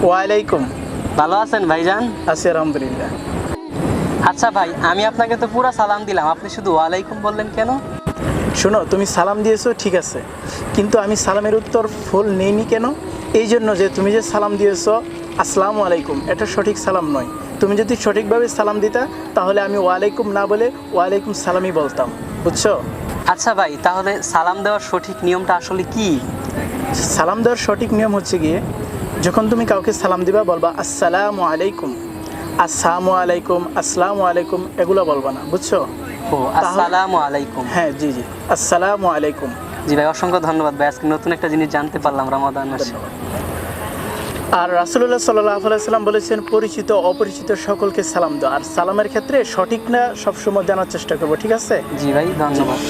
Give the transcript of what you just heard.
ওয়ালাইকুম। ভালো আছেন ভাইজান? আছি আলহামদুলিল্লাহ। আচ্ছা ভাই, আমি আপনাকে তো পুরা সালাম দিলাম, আপনি শুধু ওয়ালাইকুম বললেন কেন? শোনো, তুমি সালাম দিয়েছো ঠিক আছে, কিন্তু আমি সালামের উত্তর ফুল নেইনি কেন? এই জন্য যে তুমি যে সালাম দিয়েছো আসসালামু আলাইকুম, এটা সঠিক সালাম নয়। তুমি যদি সঠিকভাবে সালাম দিতা তাহলে আমি ওয়ালাইকুম না বলে ওয়ালাইকুম সালামই বলতাম, বুঝছো? আচ্ছা ভাই, তাহলে সালাম দেওয়ার সঠিক নিয়মটা আসলে কি? সালাম দেওয়ার সঠিক নিয়ম হচ্ছে গিয়ে, যখন তুমি কাউকে সালাম দিবা বলবা আসসালামু আলাইকুম, আসসালামু আলাইকুম, আসসালামু আলাইকুম, এগুলো বলবা না, বুঝছো? ও, আসসালামু আলাইকুম। হ্যাঁ, জি জি, আসসালামু আলাইকুম। জি ভাই, অসংখ্য ধন্যবাদ ভাই, আজকে নতুন একটা জিনিস জানতে পারলাম রমাদান মাসে। আর রাসূলুল্লাহ সাল্লাল্লাহু আলাইহি সাল্লাম বলেছেন, পরিচিত অপরিচিত সকলকে সালাম দাও। আর সালামের ক্ষেত্রে সঠিক না সবসময় জানার চেষ্টা করবো, ঠিক আছে? জি ভাই, ধন্যবাদ।